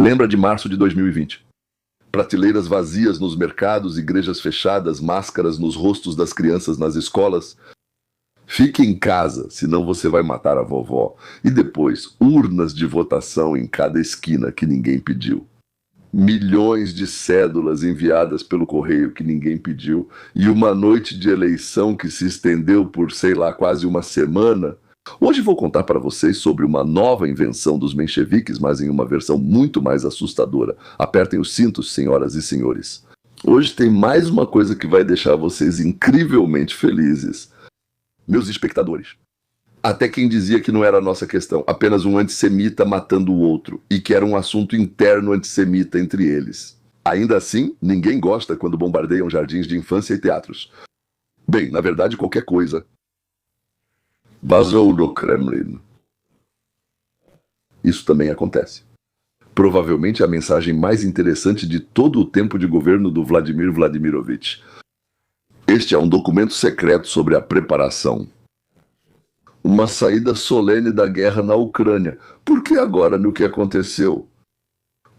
Lembra de março de 2020? Prateleiras vazias nos mercados, igrejas fechadas, máscaras nos rostos das crianças nas escolas. Fique em casa, senão você vai matar a vovó. E depois, urnas de votação em cada esquina que ninguém pediu. Milhões de cédulas enviadas pelo correio que ninguém pediu. E uma noite de eleição que se estendeu por, sei lá, quase uma semana. Hoje vou contar para vocês sobre uma nova invenção dos mencheviques, mas em uma versão muito mais assustadora. Apertem os cintos, senhoras e senhores. Hoje tem mais uma coisa que vai deixar vocês incrivelmente felizes. Meus espectadores. Até quem dizia que não era a nossa questão, apenas um antissemita matando o outro, e que era um assunto interno antissemita entre eles. Ainda assim, ninguém gosta quando bombardeiam jardins de infância e teatros. Bem, na verdade, qualquer coisa. Vazou do Kremlin. Isso também acontece. Provavelmente a mensagem mais interessante de todo o tempo de governo do Vladimir Vladimirovich. Este é um documento secreto sobre a preparação. Uma saída solene da guerra na Ucrânia. Por que agora no que aconteceu?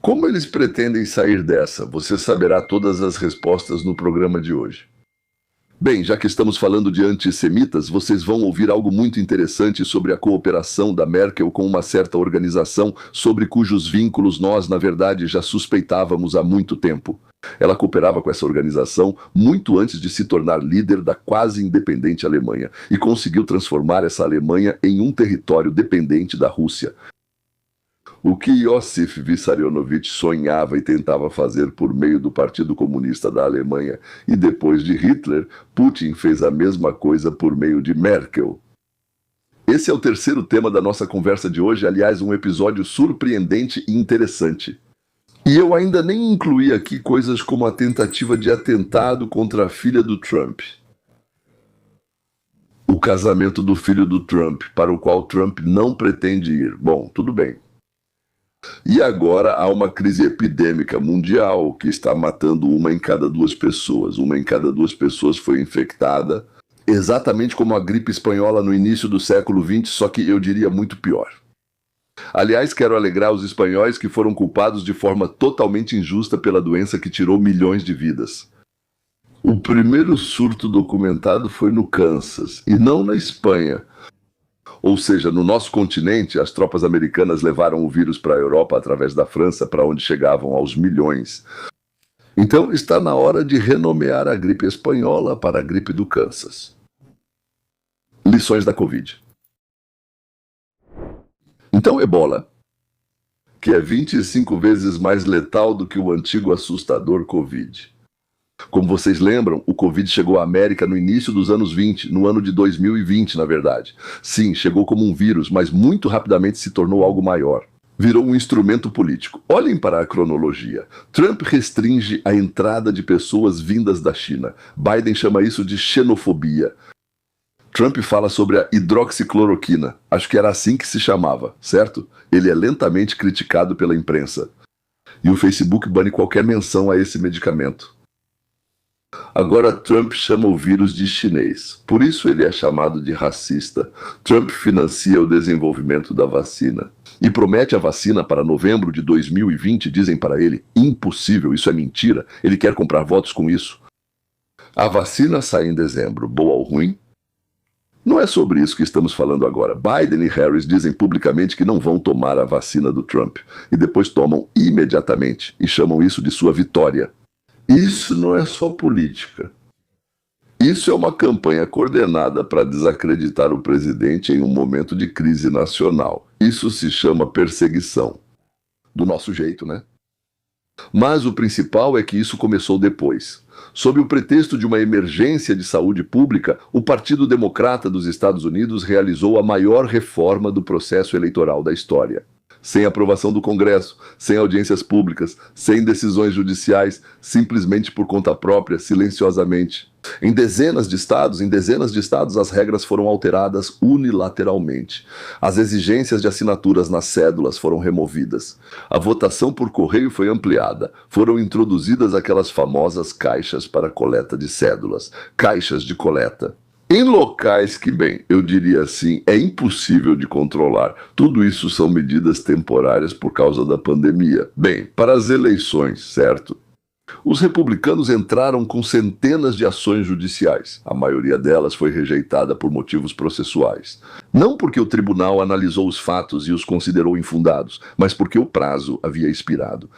Como eles pretendem sair dessa? Você saberá todas as respostas no programa de hoje. Bem, já que estamos falando de antissemitas, vocês vão ouvir algo muito interessante sobre a cooperação da Merkel com uma certa organização sobre cujos vínculos nós, na verdade, já suspeitávamos há muito tempo. Ela cooperava com essa organização muito antes de se tornar líder da quase independente Alemanha e conseguiu transformar essa Alemanha em um território dependente da Rússia. O que Iosif Vissarionovich sonhava e tentava fazer por meio do Partido Comunista da Alemanha e depois de Hitler, Putin fez a mesma coisa por meio de Merkel. Esse é o terceiro tema da nossa conversa de hoje, aliás, um episódio surpreendente e interessante. E eu ainda nem incluí aqui coisas como a tentativa de atentado contra a filha do Trump. O casamento do filho do Trump, para o qual Trump não pretende ir. Bom, tudo bem. E agora há uma crise epidêmica mundial que está matando uma em cada duas pessoas. Uma em cada duas pessoas foi infectada, exatamente como a gripe espanhola no início do século XX, só que eu diria muito pior. Aliás, quero alegrar os espanhóis que foram culpados de forma totalmente injusta pela doença que tirou milhões de vidas. O primeiro surto documentado foi no Kansas, e não na Espanha. Ou seja, no nosso continente, as tropas americanas levaram o vírus para a Europa através da França, para onde chegavam aos milhões. Então está na hora de renomear a gripe espanhola para a gripe do Kansas. Lições da Covid. Então, Ebola, que é 25 vezes mais letal do que o antigo assustador Covid. Como vocês lembram, o Covid chegou à América no início dos anos 20, no ano de 2020, na verdade. Sim, chegou como um vírus, mas muito rapidamente se tornou algo maior. Virou um instrumento político. Olhem para a cronologia. Trump restringe a entrada de pessoas vindas da China. Biden chama isso de xenofobia. Trump fala sobre a hidroxicloroquina. Acho que era assim que se chamava, certo? Ele é lentamente criticado pela imprensa. E o Facebook bane qualquer menção a esse medicamento. Agora Trump chama o vírus de chinês. Por isso ele é chamado de racista. Trump financia o desenvolvimento da vacina. E promete a vacina para novembro de 2020, dizem para ele, impossível, isso é mentira. Ele quer comprar votos com isso. A vacina sai em dezembro, boa ou ruim? Não é sobre isso que estamos falando agora. Biden e Harris dizem publicamente que não vão tomar a vacina do Trump. E depois tomam imediatamente e chamam isso de sua vitória. Isso não é só política. Isso é uma campanha coordenada para desacreditar o presidente em um momento de crise nacional. Isso se chama perseguição. Do nosso jeito, né? Mas o principal é que isso começou depois. Sob o pretexto de uma emergência de saúde pública, o Partido Democrata dos Estados Unidos realizou a maior reforma do processo eleitoral da história. Sem aprovação do Congresso, sem audiências públicas, sem decisões judiciais, simplesmente por conta própria, silenciosamente. Em dezenas de estados, as regras foram alteradas unilateralmente. As exigências de assinaturas nas cédulas foram removidas. A votação por correio foi ampliada. Foram introduzidas aquelas famosas caixas para coleta de cédulas. Caixas de coleta. Em locais que, bem, eu diria assim, é impossível de controlar. Tudo isso são medidas temporárias por causa da pandemia. Bem, para as eleições, certo? Os republicanos entraram com centenas de ações judiciais. A maioria delas foi rejeitada por motivos processuais. Não porque o tribunal analisou os fatos e os considerou infundados, mas porque o prazo havia expirado.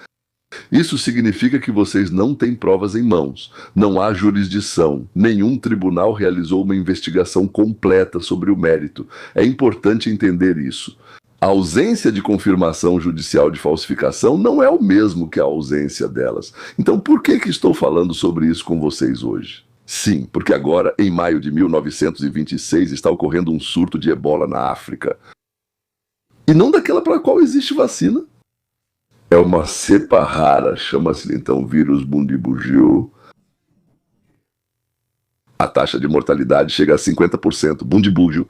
Isso significa que vocês não têm provas em mãos, não há jurisdição, nenhum tribunal realizou uma investigação completa sobre o mérito. É importante entender isso. A ausência de confirmação judicial de falsificação não é o mesmo que a ausência delas. Então, por que estou falando sobre isso com vocês hoje? Sim, porque agora, em maio de 1926, está ocorrendo um surto de ebola na África. E não daquela para a qual existe vacina. É uma cepa rara, chama-se então vírus Bundibugyo. A taxa de mortalidade chega a 50%, Bundibugyo.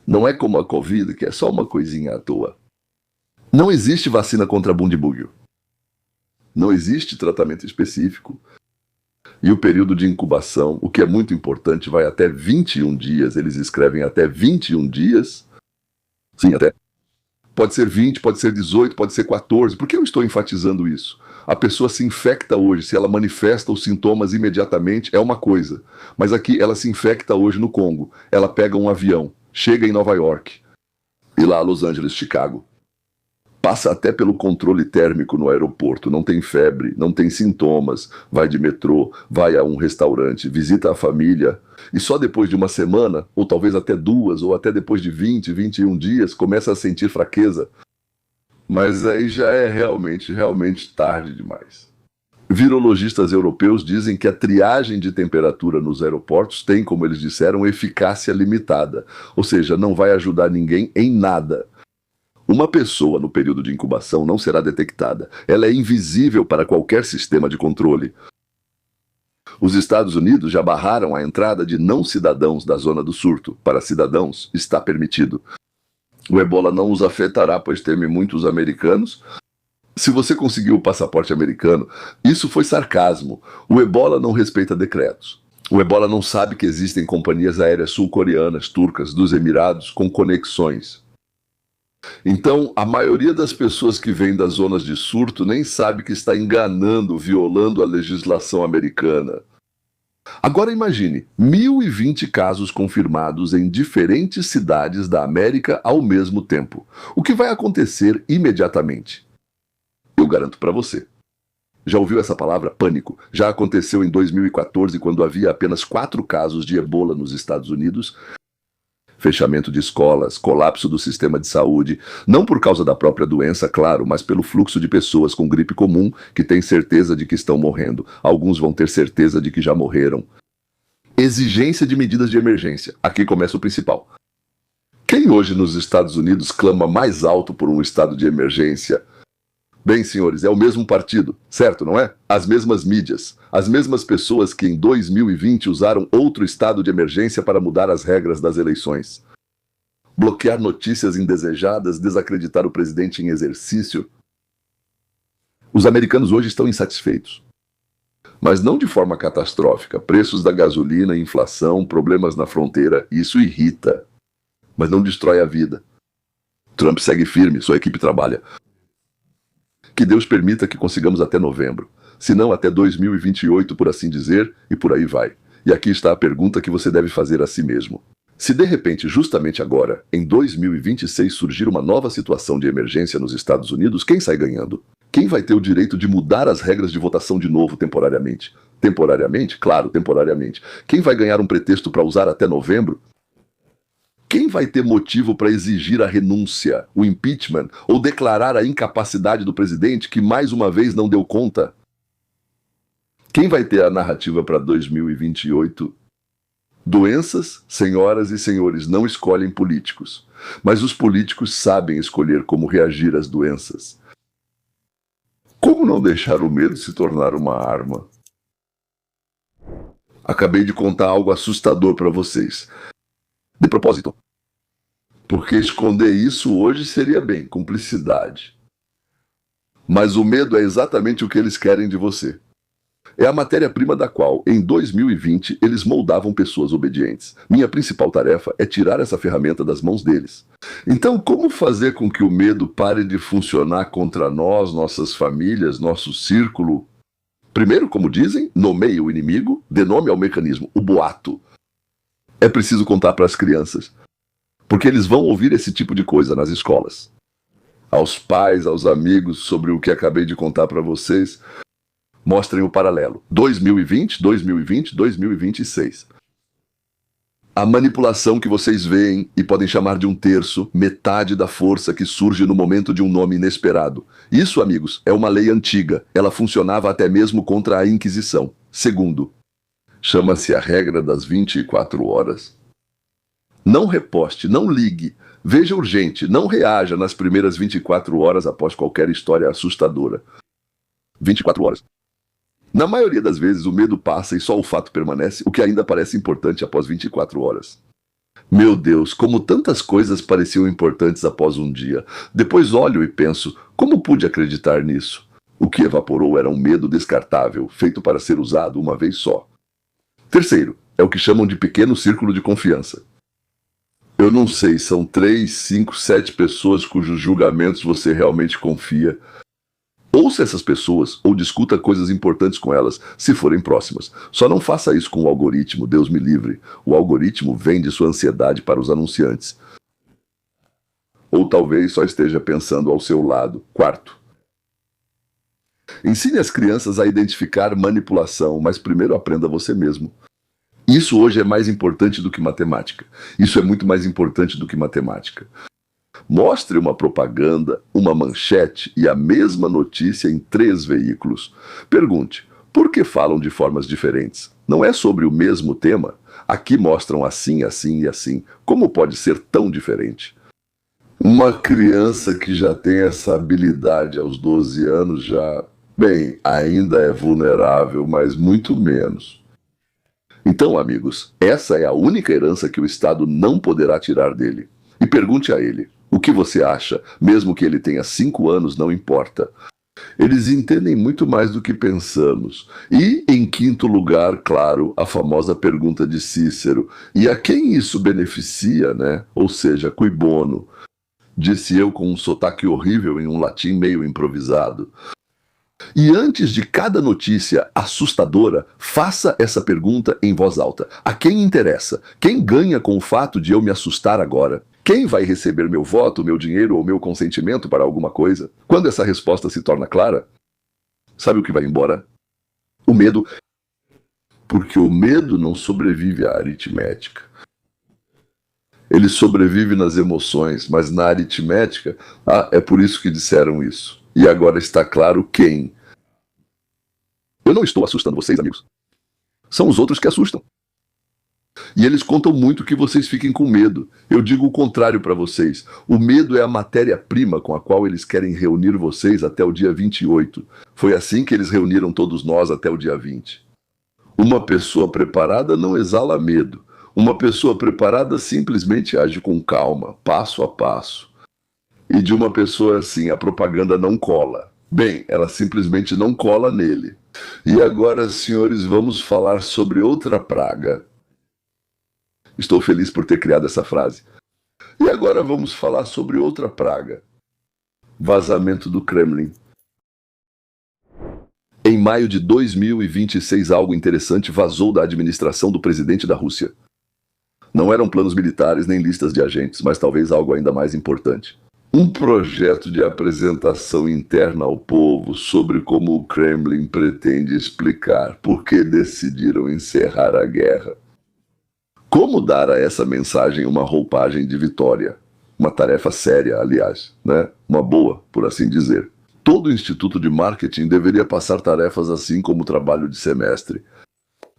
Não é como a Covid, que é só uma coisinha à toa. Não existe vacina contra Bundibugyo. Não existe tratamento específico. E o período de incubação, o que é muito importante, vai até 21 dias. Eles escrevem até 21 dias. Sim, até. Pode ser 20, pode ser 18, pode ser 14. Por que eu estou enfatizando isso? A pessoa se infecta hoje, se ela manifesta os sintomas imediatamente, é uma coisa. Mas aqui ela se infecta hoje no Congo. Ela pega um avião, chega em Nova York, e lá Los Angeles, Chicago. Passa até pelo controle térmico no aeroporto, não tem febre, não tem sintomas, vai de metrô, vai a um restaurante, visita a família, e só depois de uma semana, ou talvez até 2, ou até depois de 20, 21 dias, começa a sentir fraqueza. Mas aí já é realmente tarde demais. Virologistas europeus dizem que a triagem de temperatura nos aeroportos tem, como eles disseram, eficácia limitada, ou seja, não vai ajudar ninguém em nada. Uma pessoa no período de incubação não será detectada. Ela é invisível para qualquer sistema de controle. Os Estados Unidos já barraram a entrada de não-cidadãos da zona do surto. Para cidadãos, está permitido. O ebola não os afetará, pois teme muitos americanos. Se você conseguiu o passaporte americano, isso foi sarcasmo. O ebola não respeita decretos. O ebola não sabe que existem companhias aéreas sul-coreanas, turcas, dos Emirados, com conexões. Então, a maioria das pessoas que vêm das zonas de surto nem sabe que está enganando, violando a legislação americana. Agora imagine, 1.020 casos confirmados em diferentes cidades da América ao mesmo tempo. O que vai acontecer imediatamente? Eu garanto para você. Já ouviu essa palavra? Pânico. Já aconteceu em 2014, quando havia apenas 4 casos de ebola nos Estados Unidos. Fechamento de escolas, colapso do sistema de saúde, não por causa da própria doença, claro, mas pelo fluxo de pessoas com gripe comum que têm certeza de que estão morrendo. Alguns vão ter certeza de que já morreram. Exigência de medidas de emergência. Aqui começa o principal. Quem hoje nos Estados Unidos clama mais alto por um estado de emergência? Bem, senhores, é o mesmo partido, certo, não é? As mesmas mídias, as mesmas pessoas que em 2020 usaram outro estado de emergência para mudar as regras das eleições. Bloquear notícias indesejadas, desacreditar o presidente em exercício. Os americanos hoje estão insatisfeitos. Mas não de forma catastrófica. Preços da gasolina, inflação, problemas na fronteira, isso irrita. Mas não destrói a vida. Trump segue firme, sua equipe trabalha. Que Deus permita que consigamos até novembro, se não até 2028, por assim dizer, e por aí vai. E aqui está a pergunta que você deve fazer a si mesmo. Se de repente, justamente agora, em 2026, surgir uma nova situação de emergência nos Estados Unidos, quem sai ganhando? Quem vai ter o direito de mudar as regras de votação de novo temporariamente? Temporariamente? Claro, temporariamente. Quem vai ganhar um pretexto para usar até novembro? Quem vai ter motivo para exigir a renúncia, o impeachment, ou declarar a incapacidade do presidente que mais uma vez não deu conta? Quem vai ter a narrativa para 2028? Doenças, senhoras e senhores, não escolhem políticos, mas os políticos sabem escolher como reagir às doenças. Como não deixar o medo se tornar uma arma? Acabei de contar algo assustador para vocês. De propósito. Porque esconder isso hoje seria bem, cumplicidade. Mas o medo é exatamente o que eles querem de você. É a matéria-prima da qual, em 2020, eles moldavam pessoas obedientes. Minha principal tarefa é tirar essa ferramenta das mãos deles. Então, como fazer com que o medo pare de funcionar contra nós, nossas famílias, nosso círculo? Primeiro, como dizem, nomeie o inimigo, dê nome ao mecanismo, o boato. É preciso contar para as crianças, porque eles vão ouvir esse tipo de coisa nas escolas. Aos pais, aos amigos, sobre o que acabei de contar para vocês, mostrem o paralelo. 2020, 2020, 2026. A manipulação que vocês veem e podem chamar de um terço, metade da força que surge no momento de um nome inesperado. Isso, amigos, é uma lei antiga. Ela funcionava até mesmo contra a Inquisição. Segundo, chama-se a regra das 24 horas. Não reposte, não ligue. Veja urgente, não reaja nas primeiras 24 horas após qualquer história assustadora. 24 horas. Na maioria das vezes, o medo passa e só o fato permanece, o que ainda parece importante após 24 horas. Meu Deus, como tantas coisas pareciam importantes após um dia. Depois olho e penso, como pude acreditar nisso? O que evaporou era um medo descartável, feito para ser usado uma vez só. Terceiro, é o que chamam de pequeno círculo de confiança. Eu não sei, são 3, 5, 7 pessoas cujos julgamentos você realmente confia. Ouça essas pessoas ou discuta coisas importantes com elas, se forem próximas. Só não faça isso com o algoritmo, Deus me livre. O algoritmo vende sua ansiedade para os anunciantes. Ou talvez só esteja pensando ao seu lado. Quarto, ensine as crianças a identificar manipulação, mas primeiro aprenda você mesmo. Isso hoje é mais importante do que matemática. Isso é muito mais importante do que matemática. Mostre uma propaganda, uma manchete e a mesma notícia em 3 veículos. Pergunte, por que falam de formas diferentes? Não é sobre o mesmo tema? Aqui mostram assim, assim e assim. Como pode ser tão diferente? Uma criança que já tem essa habilidade aos 12 anos já, bem, ainda é vulnerável, mas muito menos. Então, amigos, essa é a única herança que o Estado não poderá tirar dele. E pergunte a ele, o que você acha, mesmo que ele tenha 5 anos, não importa. Eles entendem muito mais do que pensamos. E, em quinto lugar, claro, a famosa pergunta de Cícero. E a quem isso beneficia, né? Ou seja, cui bono? Disse eu com um sotaque horrível em um latim meio improvisado. E antes de cada notícia assustadora, faça essa pergunta em voz alta. A quem interessa? Quem ganha com o fato de eu me assustar agora? Quem vai receber meu voto, meu dinheiro ou meu consentimento para alguma coisa? Quando essa resposta se torna clara, sabe o que vai embora? O medo. Porque o medo não sobrevive à aritmética. Ele sobrevive nas emoções, mas na aritmética, é por isso que disseram isso. E agora está claro quem. Eu não estou assustando vocês, amigos. São os outros que assustam. E eles contam muito que vocês fiquem com medo. Eu digo o contrário para vocês. O medo é a matéria-prima com a qual eles querem reunir vocês até o dia 28. Foi assim que eles reuniram todos nós até o dia 20. Uma pessoa preparada não exala medo. Uma pessoa preparada simplesmente age com calma, passo a passo. E de uma pessoa assim, a propaganda não cola. Bem, ela simplesmente não cola nele. E agora, senhores, vamos falar sobre outra praga. Estou feliz por ter criado essa frase. E agora vamos falar sobre outra praga. Vazamento do Kremlin. Em maio de 2026, algo interessante vazou da administração do presidente da Rússia. Não eram planos militares nem listas de agentes, mas talvez algo ainda mais importante. Um projeto de apresentação interna ao povo sobre como o Kremlin pretende explicar por que decidiram encerrar a guerra. Como dar a essa mensagem uma roupagem de vitória? Uma tarefa séria, aliás, né? Uma boa, por assim dizer. Todo instituto de marketing deveria passar tarefas assim como trabalho de semestre.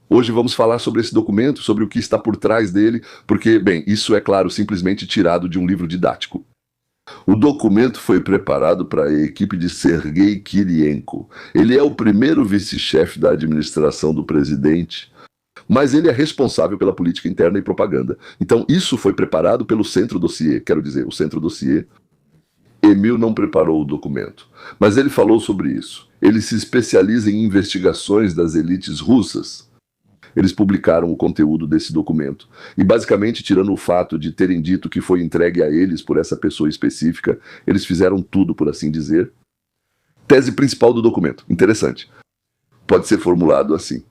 Hoje vamos falar sobre esse documento, sobre o que está por trás dele, porque, bem, isso é claro, simplesmente tirado de um livro didático. O documento foi preparado para a equipe de Sergei Kirienko. Ele é o primeiro vice-chefe da administração do presidente, mas ele é responsável pela política interna e propaganda. Então isso foi preparado pelo Centro Dossier, quero dizer, o Centro Dossier Emil não preparou o documento, mas ele falou sobre isso. Ele se especializa em investigações das elites russas. Eles publicaram o conteúdo desse documento. E basicamente, tirando o fato de terem dito que foi entregue a eles por essa pessoa específica, eles fizeram tudo, por assim dizer. Tese principal do documento. Interessante. Pode ser formulado assim.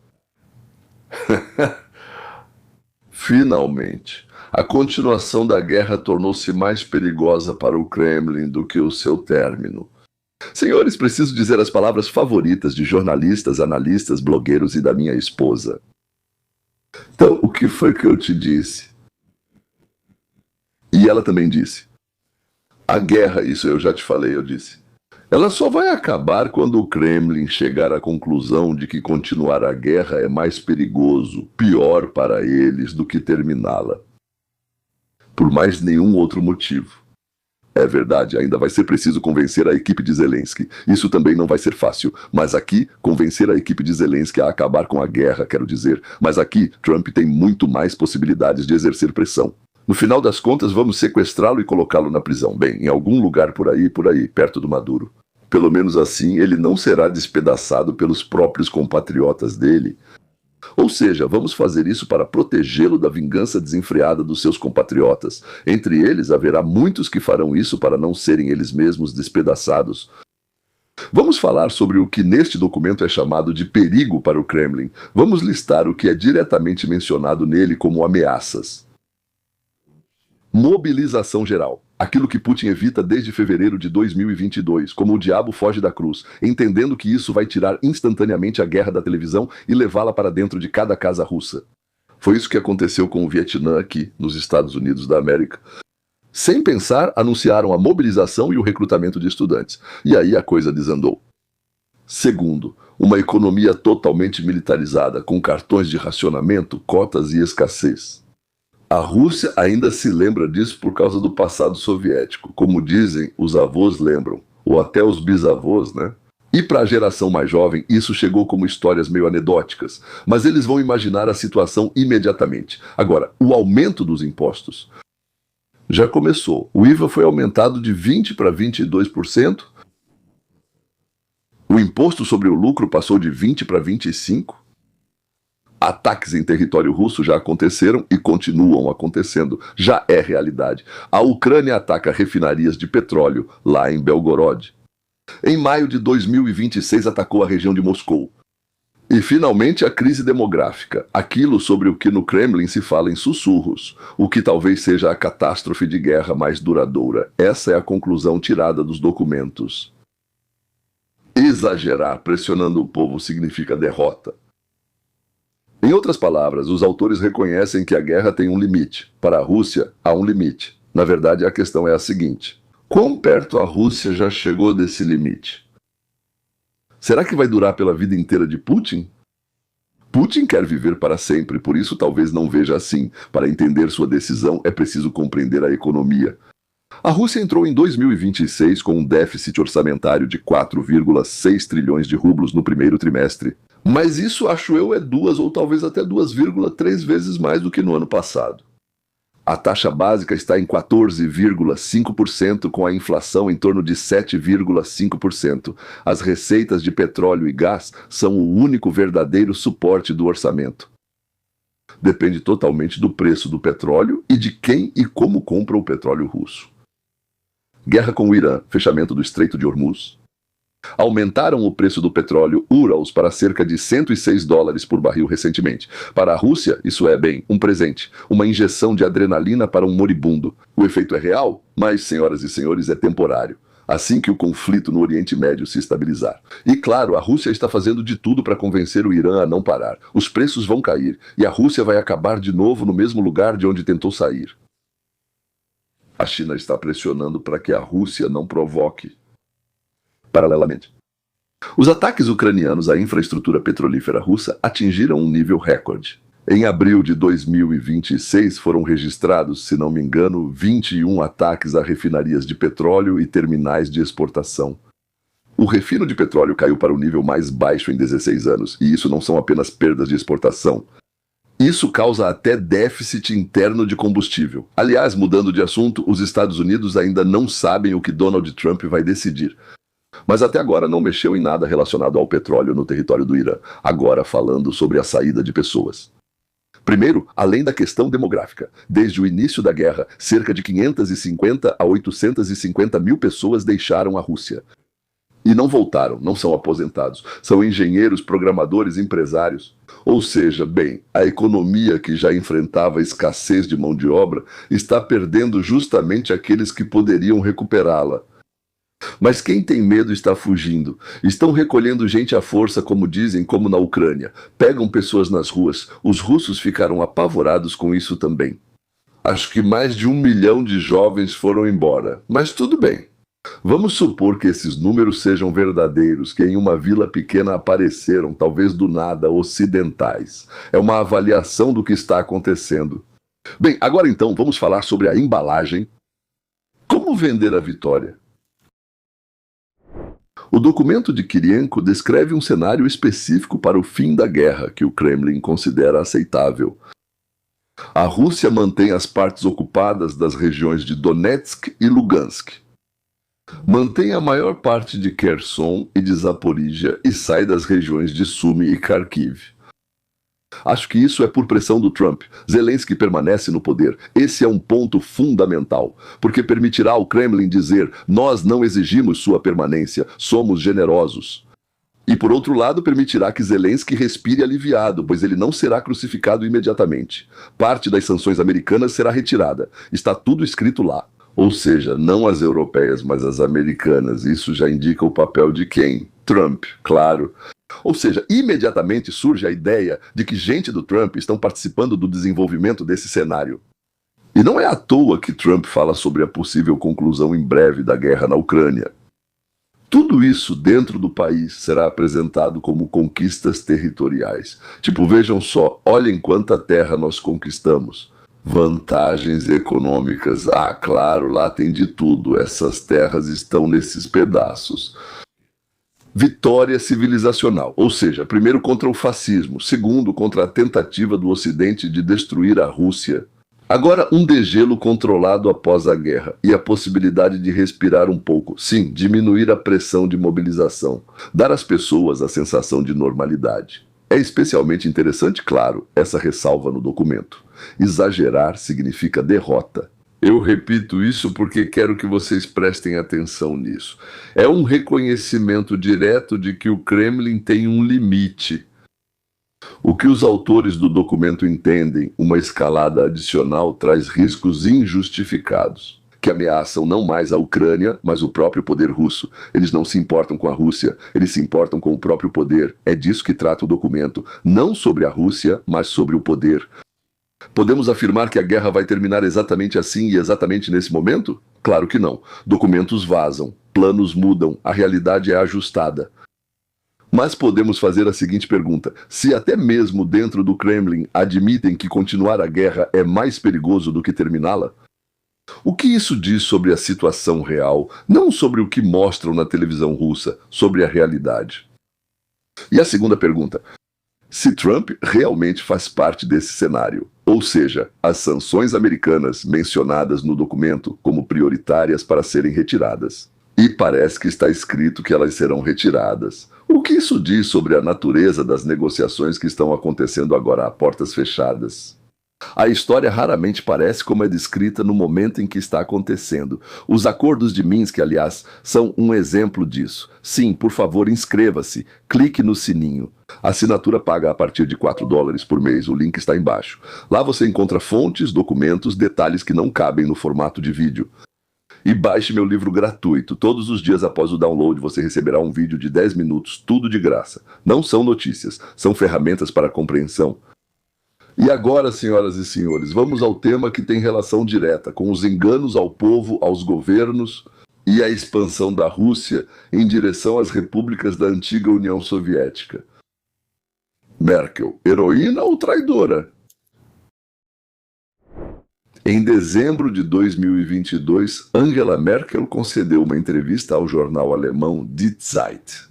Finalmente, a continuação da guerra tornou-se mais perigosa para o Kremlin do que o seu término. Senhores, preciso dizer as palavras favoritas de jornalistas, analistas, blogueiros e da minha esposa. Então, o que foi que eu te disse? E ela também disse. A guerra, isso eu já te falei, eu disse. Ela só vai acabar quando o Kremlin chegar à conclusão de que continuar a guerra é mais perigoso, pior para eles do que terminá-la. Por mais nenhum outro motivo. É verdade, ainda vai ser preciso convencer a equipe de Zelensky. Isso também não vai ser fácil. Mas aqui, convencer a equipe de Zelensky a acabar com a guerra, quero dizer. Mas aqui, Trump tem muito mais possibilidades de exercer pressão. No final das contas, vamos sequestrá-lo e colocá-lo na prisão. Bem, em algum lugar por aí, perto do Maduro. Pelo menos assim, ele não será despedaçado pelos próprios compatriotas dele. Ou seja, vamos fazer isso para protegê-lo da vingança desenfreada dos seus compatriotas. Entre eles, haverá muitos que farão isso para não serem eles mesmos despedaçados. Vamos falar sobre o que neste documento é chamado de perigo para o Kremlin. Vamos listar o que é diretamente mencionado nele como ameaças. Mobilização geral. Aquilo que Putin evita desde fevereiro de 2022, como o diabo foge da cruz, entendendo que isso vai tirar instantaneamente a guerra da televisão e levá-la para dentro de cada casa russa. Foi isso que aconteceu com o Vietnã aqui, nos Estados Unidos da América. Sem pensar, anunciaram a mobilização e o recrutamento de estudantes. E aí a coisa desandou. Segundo, uma economia totalmente militarizada, com cartões de racionamento, cotas e escassez. A Rússia ainda se lembra disso por causa do passado soviético. Como dizem, os avós lembram, ou até os bisavós, né? E para a geração mais jovem, isso chegou como histórias meio anedóticas, mas eles vão imaginar a situação imediatamente. Agora, o aumento dos impostos já começou. O IVA foi aumentado de 20% para 22%. O imposto sobre o lucro passou de 20% para 25%. Ataques em território russo já aconteceram e continuam acontecendo. Já é realidade. A Ucrânia ataca refinarias de petróleo lá em Belgorod. Em maio de 2026 atacou a região de Moscou. E finalmente a crise demográfica, aquilo sobre o que no Kremlin se fala em sussurros, o que talvez seja a catástrofe de guerra mais duradoura. Essa é a conclusão tirada dos documentos. Exagerar pressionando o povo significa derrota. Em outras palavras, os autores reconhecem que a guerra tem um limite. Para a Rússia, há um limite. Na verdade, a questão é a seguinte: quão perto a Rússia já chegou desse limite? Será que vai durar pela vida inteira de Putin? Putin quer viver para sempre, por isso talvez não veja assim. Para entender sua decisão, é preciso compreender a economia. A Rússia entrou em 2026 com um déficit orçamentário de 4,6 trilhões de rublos no primeiro trimestre. Mas isso, acho eu, é 2 ou talvez até 2,3 vezes mais do que no ano passado. A taxa básica está em 14,5%, com a inflação em torno de 7,5%. As receitas de petróleo e gás são o único verdadeiro suporte do orçamento. Depende totalmente do preço do petróleo e de quem e como compra o petróleo russo. Guerra com o Irã, fechamento do Estreito de Hormuz. Aumentaram o preço do petróleo Urals para cerca de $106 por barril recentemente. Para a Rússia, isso é, bem, um presente, uma injeção de adrenalina para um moribundo. O efeito é real, mas, senhoras e senhores, é temporário. Assim que o conflito no Oriente Médio se estabilizar. E claro, a Rússia está fazendo de tudo para convencer o Irã a não parar. Os preços vão cair, e a Rússia vai acabar de novo no mesmo lugar de onde tentou sair. A China está pressionando para que a Rússia não provoque. Paralelamente, os ataques ucranianos à infraestrutura petrolífera russa atingiram um nível recorde. Em abril de 2026 foram registrados, se não me engano, 21 ataques a refinarias de petróleo e terminais de exportação. O refino de petróleo caiu para o nível mais baixo em 16 anos, e isso não são apenas perdas de exportação. Isso causa até déficit interno de combustível. Aliás, mudando de assunto, os Estados Unidos ainda não sabem o que Donald Trump vai decidir. Mas até agora não mexeu em nada relacionado ao petróleo no território do Irã, agora falando sobre a saída de pessoas. Primeiro, além da questão demográfica, desde o início da guerra, cerca de 550 a 850 mil pessoas deixaram a Rússia. E não voltaram, não são aposentados, são engenheiros, programadores, empresários. Ou seja, bem, a economia que já enfrentava escassez de mão de obra está perdendo justamente aqueles que poderiam recuperá-la. Mas quem tem medo está fugindo. Estão recolhendo gente à força, como dizem, como na Ucrânia. Pegam pessoas nas ruas. Os russos ficaram apavorados com isso também. Acho que mais de 1 milhão de jovens foram embora. Mas tudo bem. Vamos supor que esses números sejam verdadeiros, que em uma vila pequena apareceram, talvez do nada, ocidentais. É uma avaliação do que está acontecendo. Bem, agora então vamos falar sobre a embalagem. Como vender a vitória? O documento de Kirienko descreve um cenário específico para o fim da guerra que o Kremlin considera aceitável. A Rússia mantém as partes ocupadas das regiões de Donetsk e Lugansk. Mantém a maior parte de Kherson e de Zaporíjia e sai das regiões de Sumy e Kharkiv. Acho que isso é por pressão do Trump. Zelensky permanece no poder. Esse é um ponto fundamental, porque permitirá ao Kremlin dizer: nós não exigimos sua permanência, somos generosos. E por outro lado, permitirá que Zelensky respire aliviado, pois ele não será crucificado imediatamente. Parte das sanções americanas será retirada. Está tudo escrito lá. Ou seja, não as europeias, mas as americanas. Isso já indica o papel de quem? Trump, claro. Ou seja, imediatamente surge a ideia de que gente do Trump estão participando do desenvolvimento desse cenário. E não é à toa que Trump fala sobre a possível conclusão em breve da guerra na Ucrânia. Tudo isso dentro do país será apresentado como conquistas territoriais. Tipo, vejam só, olhem quanta terra nós conquistamos. Vantagens econômicas. Ah, claro, lá tem de tudo. Essas terras estão nesses pedaços. Vitória civilizacional, ou seja, primeiro contra o fascismo, segundo contra a tentativa do Ocidente de destruir a Rússia. Agora um degelo controlado após a guerra e a possibilidade de respirar um pouco, sim, diminuir a pressão de mobilização, dar às pessoas a sensação de normalidade. É especialmente interessante, claro, essa ressalva no documento. Exagerar significa derrota. Eu repito isso porque quero que vocês prestem atenção nisso. É um reconhecimento direto de que o Kremlin tem um limite. O que os autores do documento entendem, uma escalada adicional traz riscos injustificados, que ameaçam não mais a Ucrânia, mas o próprio poder russo. Eles não se importam com a Rússia, eles se importam com o próprio poder. É disso que trata o documento, não sobre a Rússia, mas sobre o poder. Podemos afirmar que a guerra vai terminar exatamente assim e exatamente nesse momento? Claro que não. Documentos vazam, planos mudam, a realidade é ajustada. Mas podemos fazer a seguinte pergunta: se até mesmo dentro do Kremlin admitem que continuar a guerra é mais perigoso do que terminá-la? O que isso diz sobre a situação real, não sobre o que mostram na televisão russa, sobre a realidade? E a segunda pergunta: se Trump realmente faz parte desse cenário, ou seja, as sanções americanas mencionadas no documento como prioritárias para serem retiradas. E parece que está escrito que elas serão retiradas. O que isso diz sobre a natureza das negociações que estão acontecendo agora a portas fechadas? A história raramente parece como é descrita no momento em que está acontecendo. Os acordos de Minsk, aliás, são um exemplo disso. Sim, por favor, inscreva-se. Clique no sininho. A assinatura paga a partir de $4 por mês. O link está embaixo. Lá você encontra fontes, documentos, detalhes que não cabem no formato de vídeo. E baixe meu livro gratuito. Todos os dias após o download você receberá um vídeo de 10 minutos, tudo de graça. Não são notícias, são ferramentas para a compreensão. E agora, senhoras e senhores, vamos ao tema que tem relação direta com os enganos ao povo, aos governos e a expansão da Rússia em direção às repúblicas da antiga União Soviética. Merkel, heroína ou traidora? Em dezembro de 2022, Angela Merkel concedeu uma entrevista ao jornal alemão Die Zeit.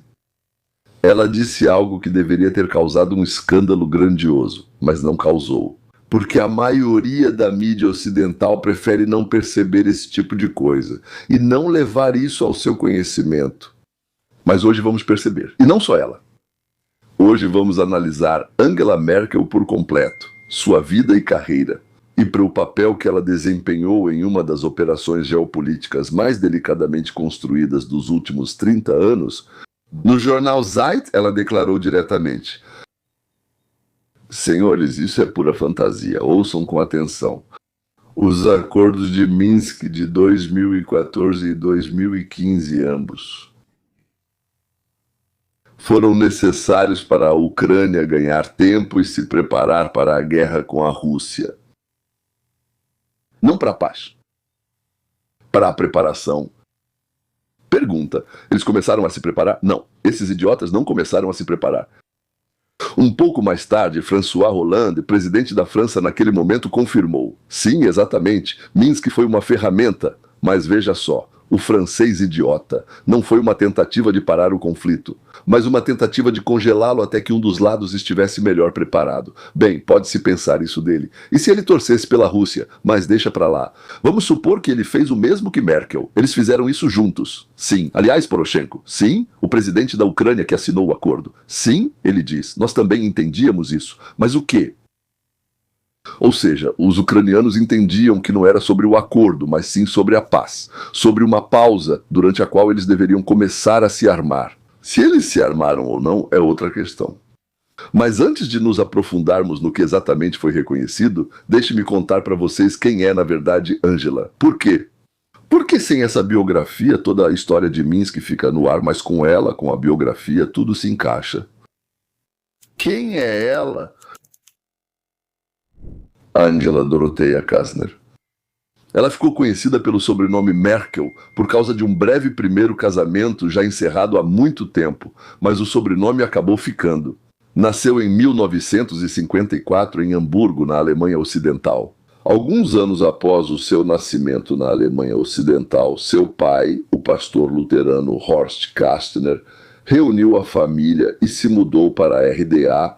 Ela disse algo que deveria ter causado um escândalo grandioso, mas não causou. Porque a maioria da mídia ocidental prefere não perceber esse tipo de coisa e não levar isso ao seu conhecimento. Mas hoje vamos perceber. E não só ela. Hoje vamos analisar Angela Merkel por completo, sua vida e carreira, e para o papel que ela desempenhou em uma das operações geopolíticas mais delicadamente construídas dos últimos 30 anos. No jornal Zeit, ela declarou diretamente: senhores, isso é pura fantasia, ouçam com atenção. Os acordos de Minsk de 2014 e 2015 ambos foram necessários para a Ucrânia ganhar tempo e se preparar para a guerra com a Rússia. Não para a paz, para a preparação. Pergunta, eles começaram a se preparar? Não, esses idiotas não começaram a se preparar. Um pouco mais tarde, François Hollande, presidente da França naquele momento, confirmou: sim, exatamente, Minsk foi uma ferramenta, mas veja só, o francês idiota não foi uma tentativa de parar o conflito, mas uma tentativa de congelá-lo até que um dos lados estivesse melhor preparado. Bem, pode-se pensar isso dele. E se ele torcesse pela Rússia? Mas deixa pra lá. Vamos supor que ele fez o mesmo que Merkel. Eles fizeram isso juntos. Sim. Aliás, Poroshenko, sim, o presidente da Ucrânia que assinou o acordo. Sim, ele diz, nós também entendíamos isso. Mas o quê? Ou seja, os ucranianos entendiam que não era sobre o acordo, mas sim sobre a paz, sobre uma pausa durante a qual eles deveriam começar a se armar. Se eles se armaram ou não é outra questão. Mas antes de nos aprofundarmos no que exatamente foi reconhecido, deixe-me contar para vocês quem é, na verdade, Angela. Por quê? Porque sem essa biografia, toda a história de Minsk fica no ar, mas com ela, com a biografia, tudo se encaixa. Quem é ela? Angela Dorothea Kastner. Ela ficou conhecida pelo sobrenome Merkel por causa de um breve primeiro casamento já encerrado há muito tempo, mas o sobrenome acabou ficando. Nasceu em 1954 em Hamburgo, na Alemanha Ocidental. Alguns anos após o seu nascimento na Alemanha Ocidental, seu pai, o pastor luterano Horst Kastner, reuniu a família e se mudou para a RDA.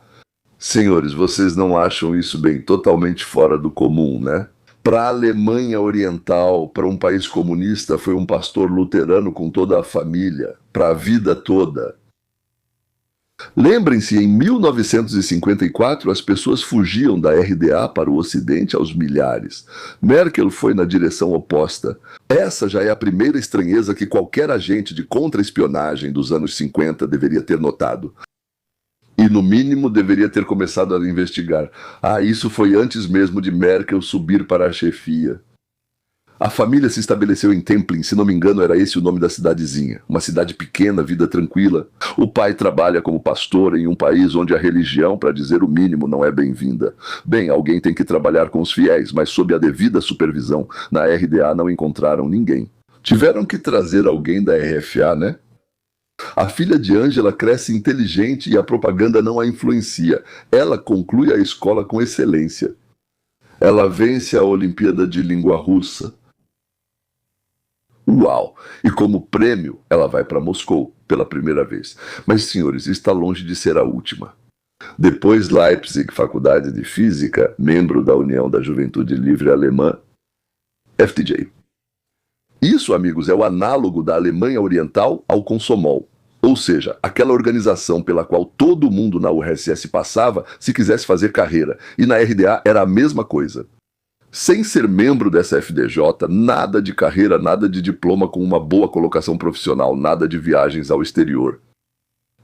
Senhores, vocês não acham isso bem totalmente fora do comum, né? Para a Alemanha Oriental, para um país comunista, foi um pastor luterano com toda a família, para a vida toda. Lembrem-se, em 1954, as pessoas fugiam da RDA para o Ocidente aos milhares. Merkel foi na direção oposta. Essa já é a primeira estranheza que qualquer agente de contra-espionagem dos anos 50 deveria ter notado. E, no mínimo, deveria ter começado a investigar. Isso foi antes mesmo de Merkel subir para a chefia. A família se estabeleceu em Templin, se não me engano era esse o nome da cidadezinha. Uma cidade pequena, vida tranquila. O pai trabalha como pastor em um país onde a religião, para dizer o mínimo, não é bem-vinda. Bem, alguém tem que trabalhar com os fiéis, mas sob a devida supervisão, na RDA não encontraram ninguém. Tiveram que trazer alguém da RFA, né? A filha de Angela cresce inteligente e a propaganda não a influencia. Ela conclui a escola com excelência. Ela vence a Olimpíada de Língua Russa. Uau! E como prêmio, ela vai para Moscou pela primeira vez. Mas, senhores, está longe de ser a última. Depois, Leipzig, Faculdade de Física, membro da União da Juventude Livre Alemã, FDJ. Isso, amigos, é o análogo da Alemanha Oriental ao Komsomol. Ou seja, aquela organização pela qual todo mundo na URSS passava se quisesse fazer carreira. E na RDA era a mesma coisa. Sem ser membro dessa FDJ, nada de carreira, nada de diploma com uma boa colocação profissional, nada de viagens ao exterior.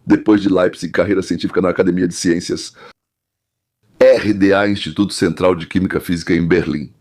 Depois de Leipzig, carreira científica na Academia de Ciências. RDA, Instituto Central de Química Física em Berlim.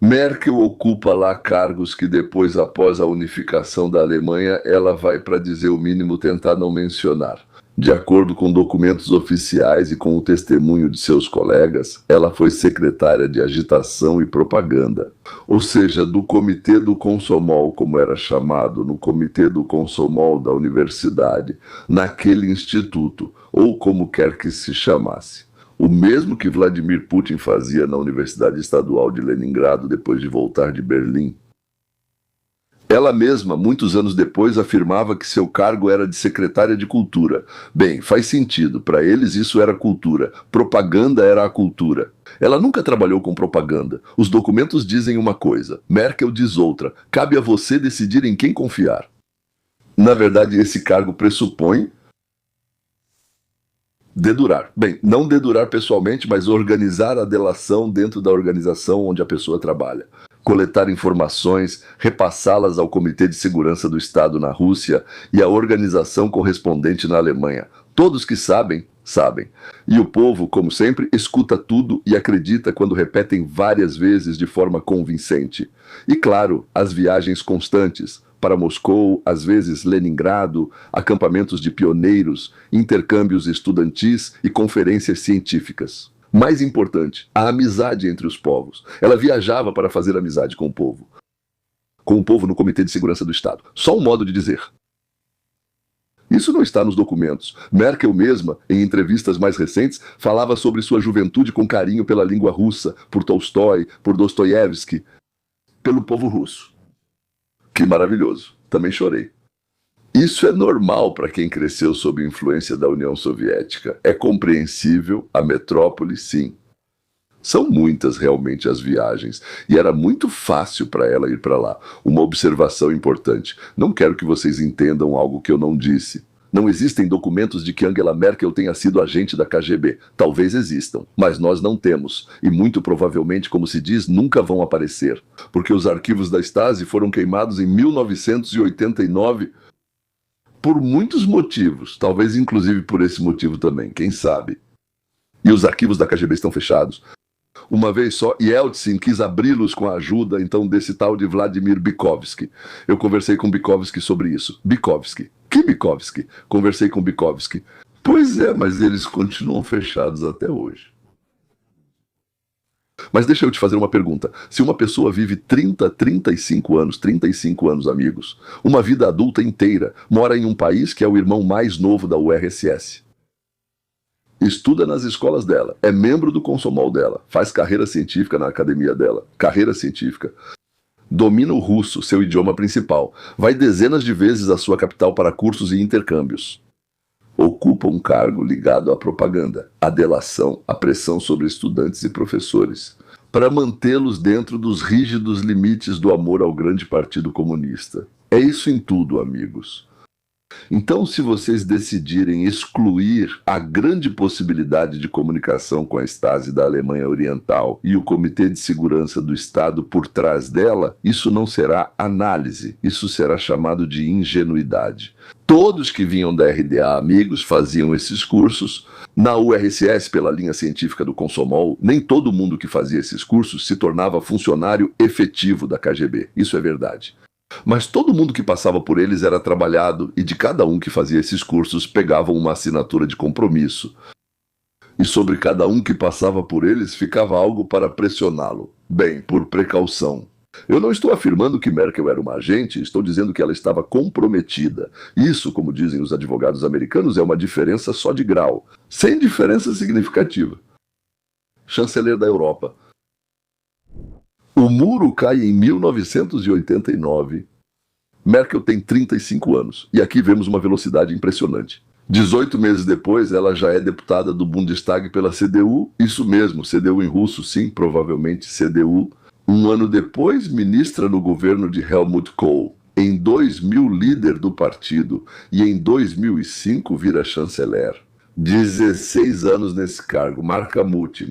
Merkel ocupa lá cargos que depois, após a unificação da Alemanha, ela vai, para dizer o mínimo, tentar não mencionar. De acordo com documentos oficiais e com o testemunho de seus colegas, ela foi secretária de agitação e propaganda. Ou seja, do Comitê do Komsomol, como era chamado, no Comitê do Komsomol da universidade, naquele instituto, ou como quer que se chamasse. O mesmo que Vladimir Putin fazia na Universidade Estadual de Leningrado depois de voltar de Berlim. Ela mesma, muitos anos depois, afirmava que seu cargo era de secretária de cultura. Bem, faz sentido, para eles isso era cultura. Propaganda era a cultura. Ela nunca trabalhou com propaganda. Os documentos dizem uma coisa, Merkel diz outra. Cabe a você decidir em quem confiar. Na verdade, esse cargo pressupõe dedurar. Bem, não dedurar pessoalmente, mas organizar a delação dentro da organização onde a pessoa trabalha. Coletar informações, repassá-las ao Comitê de Segurança do Estado na Rússia e à organização correspondente na Alemanha. Todos que sabem, sabem. E o povo, como sempre, escuta tudo e acredita quando repetem várias vezes de forma convincente. E claro, as viagens constantes para Moscou, às vezes Leningrado, acampamentos de pioneiros, intercâmbios estudantis e conferências científicas. Mais importante, a amizade entre os povos. Ela viajava para fazer amizade com o povo. Com o povo no Comitê de Segurança do Estado. Só um modo de dizer. Isso não está nos documentos. Merkel mesma, em entrevistas mais recentes, falava sobre sua juventude com carinho pela língua russa, por Tolstói, por Dostoiévski, pelo povo russo. Que maravilhoso. Também chorei. Isso é normal para quem cresceu sob influência da União Soviética. É compreensível, a metrópole, sim. São muitas realmente as viagens, e era muito fácil para ela ir para lá. Uma observação importante. Não quero que vocês entendam algo que eu não disse. Não existem documentos de que Angela Merkel tenha sido agente da KGB. Talvez existam, mas nós não temos. E muito provavelmente, como se diz, nunca vão aparecer. Porque os arquivos da Stasi foram queimados em 1989 por muitos motivos. Talvez inclusive por esse motivo também, quem sabe. E os arquivos da KGB estão fechados. Uma vez só, Yeltsin quis abri-los com a ajuda, então, desse tal de Vladimir Bykovsky. Eu conversei com Bykovsky sobre isso. Bykovsky. Que Bykovsky? Conversei com Bykovsky. Pois é, mas eles continuam fechados até hoje. Mas deixa eu te fazer uma pergunta. Se uma pessoa vive 35 anos, amigos, uma vida adulta inteira, mora em um país que é o irmão mais novo da URSS, estuda nas escolas dela, é membro do Komsomol dela, faz carreira científica na academia dela, carreira científica, domina o russo, seu idioma principal, vai dezenas de vezes à sua capital para cursos e intercâmbios, ocupa um cargo ligado à propaganda, à delação, à pressão sobre estudantes e professores, para mantê-los dentro dos rígidos limites do amor ao grande partido comunista. É isso em tudo, amigos. Então, se vocês decidirem excluir a grande possibilidade de comunicação com a Stasi da Alemanha Oriental e o Comitê de Segurança do Estado por trás dela, isso não será análise, isso será chamado de ingenuidade. Todos que vinham da RDA, amigos, faziam esses cursos. Na URSS, pela linha científica do Komsomol, nem todo mundo que fazia esses cursos se tornava funcionário efetivo da KGB. Isso é verdade. Mas todo mundo que passava por eles era trabalhado e de cada um que fazia esses cursos pegavam uma assinatura de compromisso. E sobre cada um que passava por eles ficava algo para pressioná-lo. Bem, por precaução. Eu não estou afirmando que Merkel era uma agente, estou dizendo que ela estava comprometida. Isso, como dizem os advogados americanos, é uma diferença só de grau, sem diferença significativa. Chanceler da Europa. O muro cai em 1989. Merkel tem 35 anos. E aqui vemos uma velocidade impressionante. 18 meses depois, ela já é deputada do Bundestag pela CDU. Isso mesmo, CDU em russo, sim, provavelmente CDU. Um ano depois, ministra no governo de Helmut Kohl. Em 2000, líder do partido. E em 2005, vira chanceler. 16 anos nesse cargo. Marca Mutti.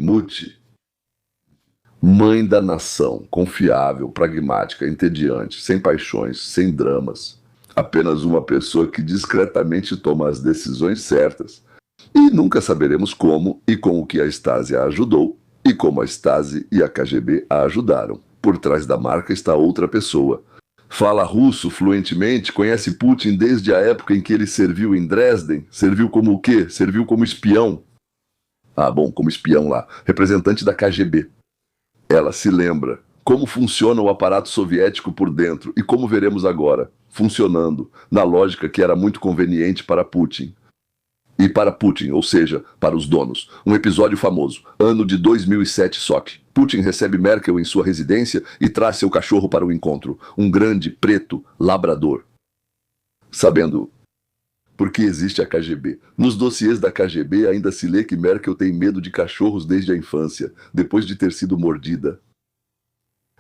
Mãe da nação, confiável, pragmática, entediante, sem paixões, sem dramas. Apenas uma pessoa que discretamente toma as decisões certas. E nunca saberemos como e com o que a Stasi a ajudou e como a Stasi e a KGB a ajudaram. Por trás da marca está outra pessoa. Fala russo fluentemente, conhece Putin desde a época em que ele serviu em Dresden. Serviu como o quê? Serviu como espião. Como espião lá. Representante da KGB. Ela se lembra como funciona o aparato soviético por dentro e como veremos agora, funcionando, na lógica que era muito conveniente para Putin. E para Putin, ou seja, para os donos. Um episódio famoso, ano de 2007 Sochi. Putin recebe Merkel em sua residência e traz seu cachorro para o encontro, um grande, preto, labrador. Sabendo por que existe a KGB. Nos dossiês da KGB ainda se lê que Merkel tem medo de cachorros desde a infância, depois de ter sido mordida.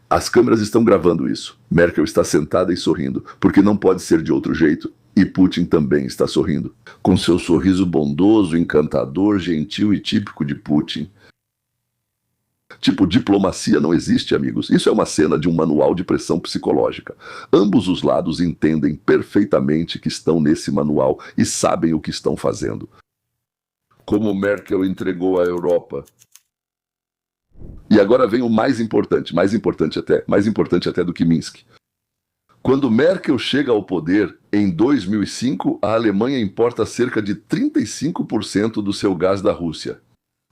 As câmeras estão gravando isso. Merkel está sentada e sorrindo, porque não pode ser de outro jeito, e Putin também está sorrindo, com seu sorriso bondoso, encantador, gentil e típico de Putin. Tipo, diplomacia não existe, amigos. Isso é uma cena de um manual de pressão psicológica. Ambos os lados entendem perfeitamente que estão nesse manual e sabem o que estão fazendo. Como Merkel entregou a Europa. E agora vem o mais importante até do que Minsk. Quando Merkel chega ao poder, em 2005, a Alemanha importa cerca de 35% do seu gás da Rússia.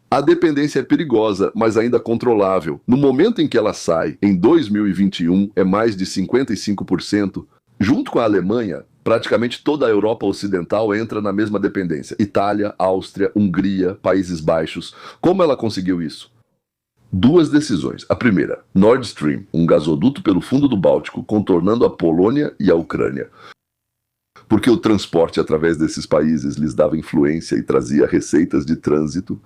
A dependência é perigosa, mas ainda controlável. No momento em que ela sai, em 2021, é mais de 55%. Junto com a Alemanha, praticamente toda a Europa Ocidental entra na mesma dependência. Itália, Áustria, Hungria, Países Baixos. Como ela conseguiu isso? Duas decisões. A primeira, Nord Stream, um gasoduto pelo fundo do Báltico, contornando a Polônia e a Ucrânia. Porque o transporte através desses países lhes dava influência e trazia receitas de trânsito.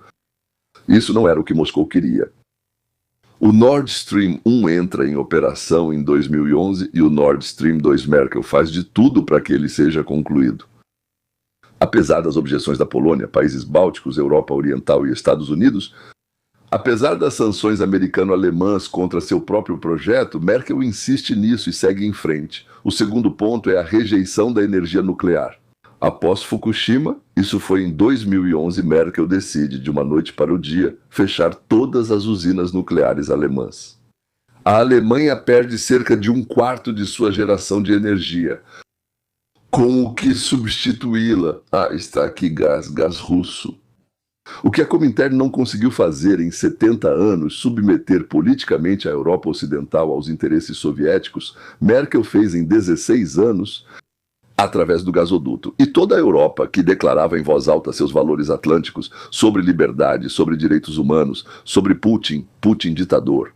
Isso não era o que Moscou queria. O Nord Stream 1 entra em operação em 2011 e o Nord Stream 2 Merkel faz de tudo para que ele seja concluído. Apesar das objeções da Polônia, países bálticos, Europa Oriental e Estados Unidos, apesar das sanções americano-alemãs contra seu próprio projeto, Merkel insiste nisso e segue em frente. O segundo ponto é a rejeição da energia nuclear. Após Fukushima, isso foi em 2011, Merkel decide, de uma noite para o dia, fechar todas as usinas nucleares alemãs. A Alemanha perde cerca de 1/4 de sua geração de energia. Com o que substituí-la? Está aqui gás russo. O que a Comintern não conseguiu fazer em 70 anos, submeter politicamente a Europa Ocidental aos interesses soviéticos, Merkel fez em 16 anos, através do gasoduto. E toda a Europa, que declarava em voz alta seus valores atlânticos sobre liberdade, sobre direitos humanos, sobre Putin ditador.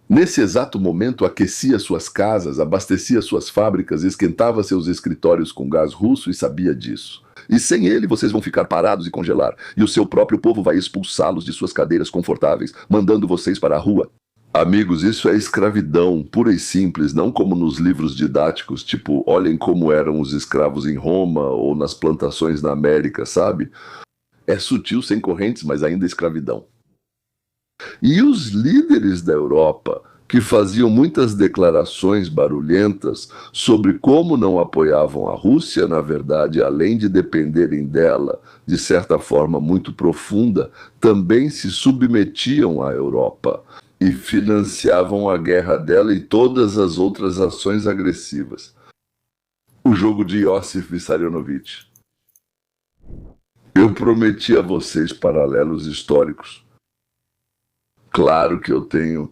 Nesse exato momento, aquecia suas casas, abastecia suas fábricas, esquentava seus escritórios com gás russo e sabia disso. E sem ele, vocês vão ficar parados e congelar. E o seu próprio povo vai expulsá-los de suas cadeiras confortáveis, mandando vocês para a rua. Amigos, isso é escravidão, pura e simples, não como nos livros didáticos, tipo, olhem como eram os escravos em Roma ou nas plantações na América, sabe? É sutil, sem correntes, mas ainda escravidão. E os líderes da Europa, que faziam muitas declarações barulhentas sobre como não apoiavam a Rússia, na verdade, além de dependerem dela de certa forma muito profunda, também se submetiam à Europa e financiavam a guerra dela e todas as outras ações agressivas. O jogo de Iosif Vissarionovitch. Eu prometi a vocês paralelos históricos. Claro que eu tenho.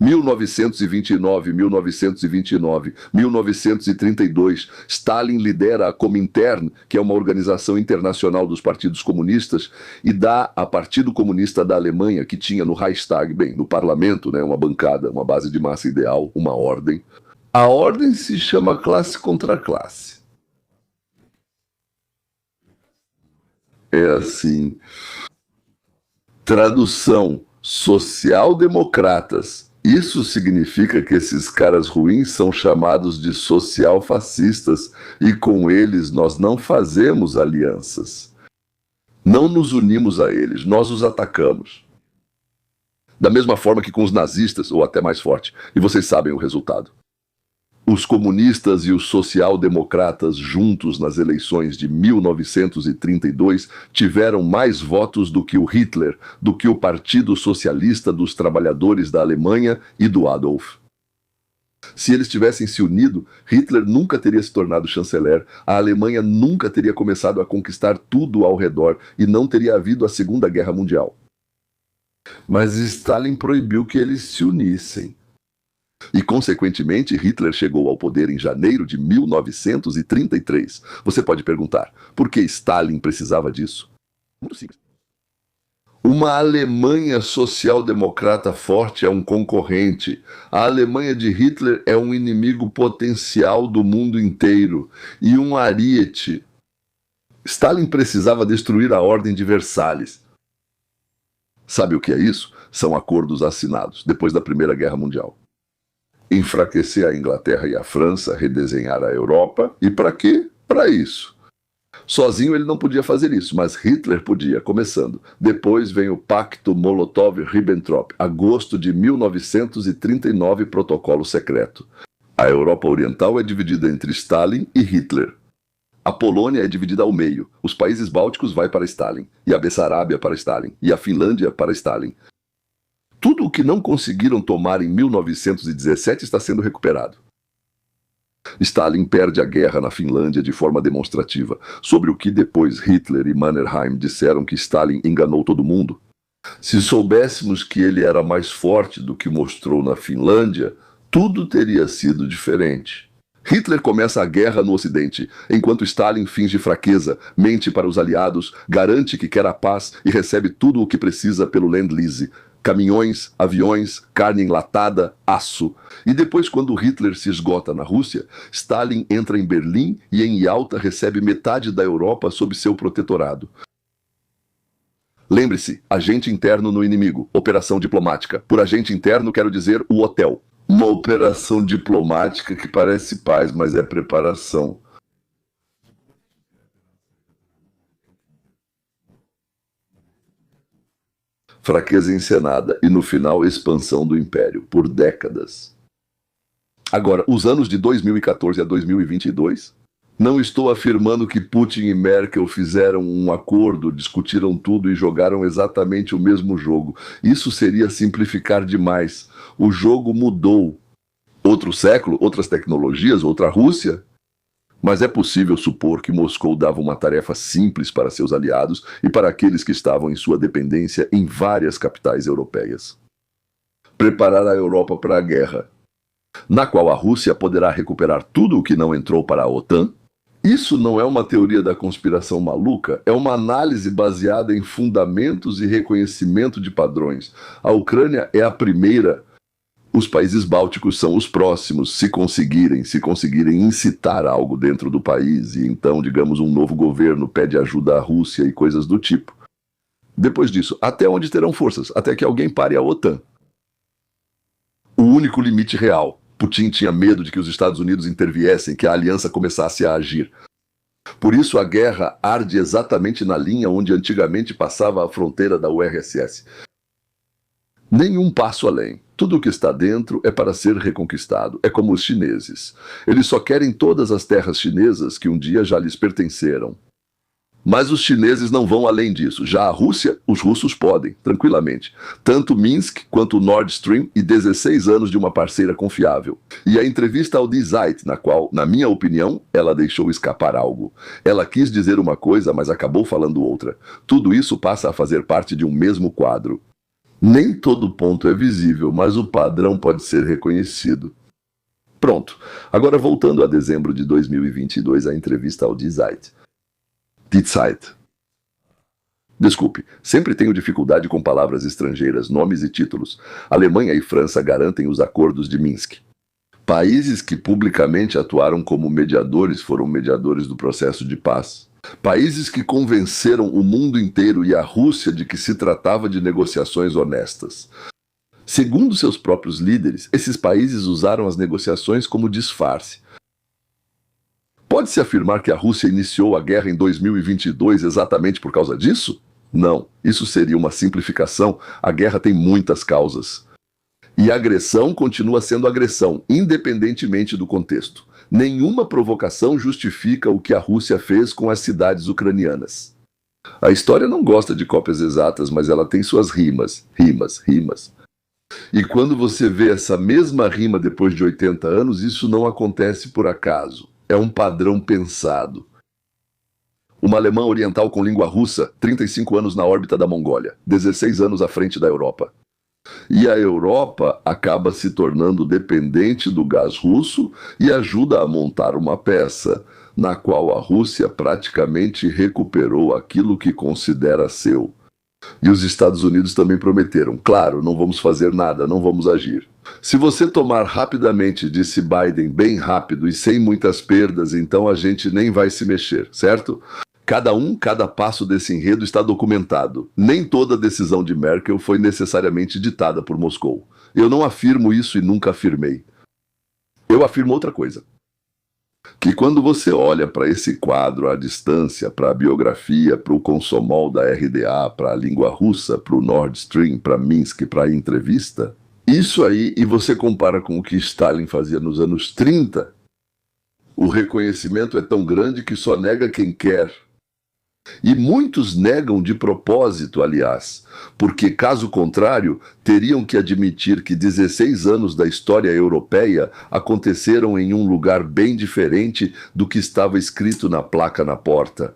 1929, 1932, Stalin lidera a Comintern, que é uma organização internacional dos partidos comunistas, e dá a Partido Comunista da Alemanha, que tinha no Reichstag, no parlamento, uma bancada, uma base de massa ideal, uma ordem. A ordem se chama classe contra classe. É assim. Tradução: social-democratas. Isso significa que esses caras ruins são chamados de social-fascistas e com eles nós não fazemos alianças. Não nos unimos a eles, nós os atacamos. Da mesma forma que com os nazistas, ou até mais forte, e vocês sabem o resultado. Os comunistas e os social-democratas juntos nas eleições de 1932 tiveram mais votos do que o Hitler, do que o Partido Socialista dos Trabalhadores da Alemanha e do Adolf. Se eles tivessem se unido, Hitler nunca teria se tornado chanceler, a Alemanha nunca teria começado a conquistar tudo ao redor e não teria havido a Segunda Guerra Mundial. Mas Stalin proibiu que eles se unissem. E, consequentemente, Hitler chegou ao poder em janeiro de 1933. Você pode perguntar, por que Stalin precisava disso? Muito simples. Uma Alemanha social-democrata forte é um concorrente. A Alemanha de Hitler é um inimigo potencial do mundo inteiro e um ariete. Stalin precisava destruir a Ordem de Versalhes. Sabe o que é isso? São acordos assinados depois da Primeira Guerra Mundial. Enfraquecer a Inglaterra e a França, redesenhar a Europa. E para quê? Para isso. Sozinho ele não podia fazer isso, mas Hitler podia, começando. Depois vem o Pacto Molotov-Ribbentrop, agosto de 1939, protocolo secreto. A Europa Oriental é dividida entre Stalin e Hitler. A Polônia é dividida ao meio. Os países bálticos vai para Stalin, e a Bessarábia para Stalin, e a Finlândia para Stalin. Tudo o que não conseguiram tomar em 1917 está sendo recuperado. Stalin perde a guerra na Finlândia de forma demonstrativa, sobre o que depois Hitler e Mannerheim disseram que Stalin enganou todo mundo. Se soubéssemos que ele era mais forte do que mostrou na Finlândia, tudo teria sido diferente. Hitler começa a guerra no Ocidente, enquanto Stalin finge fraqueza, mente para os aliados, garante que quer a paz e recebe tudo o que precisa pelo Lend-Lease. Caminhões, aviões, carne enlatada, aço. E depois, quando Hitler se esgota na Rússia, Stalin entra em Berlim e em Yalta recebe metade da Europa sob seu protetorado. Lembre-se, agente interno no inimigo, operação diplomática. Por agente interno quero dizer o hotel. Uma operação diplomática que parece paz, mas é preparação. Fraqueza encenada e, no final, expansão do império, por décadas. Agora, os anos de 2014 a 2022, não estou afirmando que Putin e Merkel fizeram um acordo, discutiram tudo e jogaram exatamente o mesmo jogo. Isso seria simplificar demais. O jogo mudou. Outro século, outras tecnologias, outra Rússia. Mas é possível supor que Moscou dava uma tarefa simples para seus aliados e para aqueles que estavam em sua dependência em várias capitais europeias. Preparar a Europa para a guerra, na qual a Rússia poderá recuperar tudo o que não entrou para a OTAN. Isso não é uma teoria da conspiração maluca, é uma análise baseada em fundamentos e reconhecimento de padrões. A Ucrânia é a primeira. Os países bálticos são os próximos, se conseguirem incitar algo dentro do país, e então, digamos, um novo governo pede ajuda à Rússia e coisas do tipo. Depois disso, até onde terão forças? Até que alguém pare a OTAN. O único limite real. Putin tinha medo de que os Estados Unidos interviessem, que a aliança começasse a agir. Por isso a guerra arde exatamente na linha onde antigamente passava a fronteira da URSS. Nenhum passo além. Tudo o que está dentro é para ser reconquistado. É como os chineses. Eles só querem todas as terras chinesas que um dia já lhes pertenceram. Mas os chineses não vão além disso. Já a Rússia, os russos podem, tranquilamente. Tanto Minsk quanto o Nord Stream e 16 anos de uma parceira confiável. E a entrevista ao Die Zeit, na qual, na minha opinião, ela deixou escapar algo. Ela quis dizer uma coisa, mas acabou falando outra. Tudo isso passa a fazer parte de um mesmo quadro. Nem todo ponto é visível, mas o padrão pode ser reconhecido. Pronto. Agora voltando a dezembro de 2022, a entrevista ao Die Zeit. Die Zeit. Desculpe, sempre tenho dificuldade com palavras estrangeiras, nomes e títulos. Alemanha e França garantem os acordos de Minsk. Países que publicamente atuaram como mediadores foram mediadores do processo de paz. Países que convenceram o mundo inteiro e a Rússia de que se tratava de negociações honestas. Segundo seus próprios líderes, esses países usaram as negociações como disfarce. Pode-se afirmar que a Rússia iniciou a guerra em 2022 exatamente por causa disso? Não, isso seria uma simplificação. A guerra tem muitas causas. E a agressão continua sendo agressão, independentemente do contexto. Nenhuma provocação justifica o que a Rússia fez com as cidades ucranianas. A história não gosta de cópias exatas, mas ela tem suas rimas. E quando você vê essa mesma rima depois de 80 anos, isso não acontece por acaso. É um padrão pensado. Uma alemã oriental com língua russa, 35 anos na órbita da Mongólia, 16 anos à frente da Europa. E a Europa acaba se tornando dependente do gás russo e ajuda a montar uma peça na qual a Rússia praticamente recuperou aquilo que considera seu. E os Estados Unidos também prometeram: claro, não vamos fazer nada, não vamos agir. Se você tomar rapidamente, disse Biden, bem rápido e sem muitas perdas, então a gente nem vai se mexer, certo? Cada passo desse enredo está documentado. Nem toda decisão de Merkel foi necessariamente ditada por Moscou. Eu não afirmo isso e nunca afirmei. Eu afirmo outra coisa. Que quando você olha para esse quadro à distância, para a biografia, para o Komsomol da RDA, para a língua russa, para o Nord Stream, para Minsk, para a entrevista, isso aí, e você compara com o que Stalin fazia nos anos 30, o reconhecimento é tão grande que só nega quem quer. E muitos negam de propósito, aliás, porque, caso contrário, teriam que admitir que 16 anos da história europeia aconteceram em um lugar bem diferente do que estava escrito na placa na porta.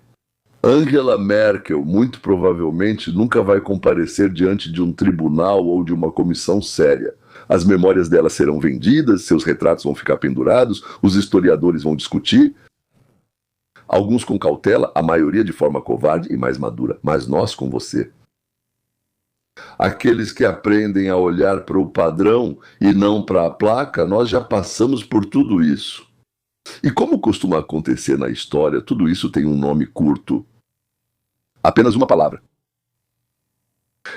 Angela Merkel, muito provavelmente, nunca vai comparecer diante de um tribunal ou de uma comissão séria. As memórias dela serão vendidas, seus retratos vão ficar pendurados, os historiadores vão discutir. Alguns com cautela, a maioria de forma covarde e mais madura, mas nós com você. Aqueles que aprendem a olhar para o padrão e não para a placa, nós já passamos por tudo isso. E como costuma acontecer na história, tudo isso tem um nome curto. Apenas uma palavra.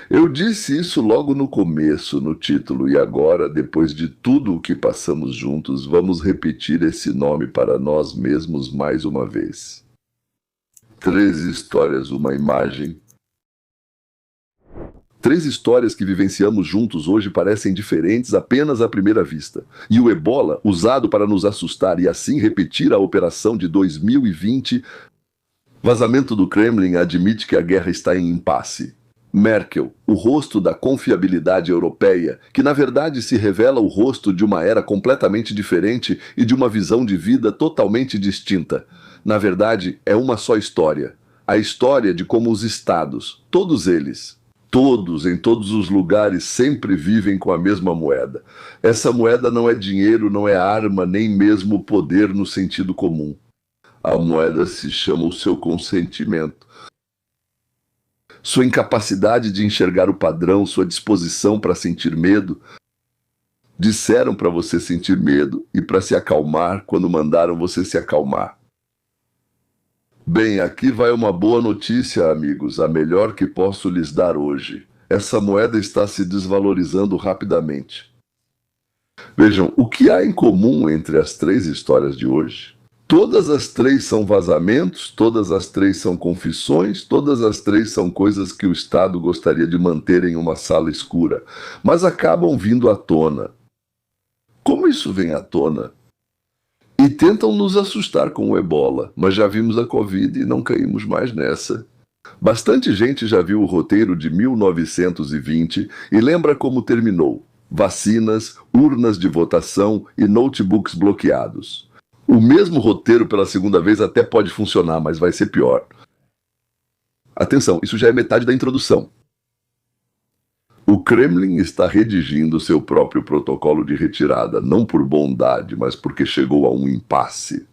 Eu disse isso logo no começo, no título, e agora, depois de tudo o que passamos juntos, vamos repetir esse nome para nós mesmos mais uma vez. 3 histórias, uma imagem. 3 histórias que vivenciamos juntos hoje parecem diferentes apenas à primeira vista. E o Ebola, usado para nos assustar e assim repetir a operação de 2020, vazamento do Kremlin admite que a guerra está em impasse. Merkel, o rosto da confiabilidade europeia, que na verdade se revela o rosto de uma era completamente diferente e de uma visão de vida totalmente distinta. Na verdade, é uma só história. A história de como os estados, todos eles, todos, em todos os lugares, sempre vivem com a mesma moeda. Essa moeda não é dinheiro, não é arma, nem mesmo poder no sentido comum. A moeda se chama o seu consentimento. Sua incapacidade de enxergar o padrão, sua disposição para sentir medo. Disseram para você sentir medo e para se acalmar quando mandaram você se acalmar. Bem, aqui vai uma boa notícia, amigos, a melhor que posso lhes dar hoje. Essa moeda está se desvalorizando rapidamente. Vejam, o que há em comum entre as 3 histórias de hoje? Todas as 3 são vazamentos, todas as 3 são confissões, todas as 3 são coisas que o Estado gostaria de manter em uma sala escura, mas acabam vindo à tona. Como isso vem à tona? E tentam nos assustar com o Ebola, mas já vimos a Covid e não caímos mais nessa. Bastante gente já viu o roteiro de 1920 e lembra como terminou: vacinas, urnas de votação e notebooks bloqueados. O mesmo roteiro pela segunda vez até pode funcionar, mas vai ser pior. Atenção, isso já é metade da introdução. O Kremlin está redigindo seu próprio protocolo de retirada, não por bondade, mas porque chegou a um impasse.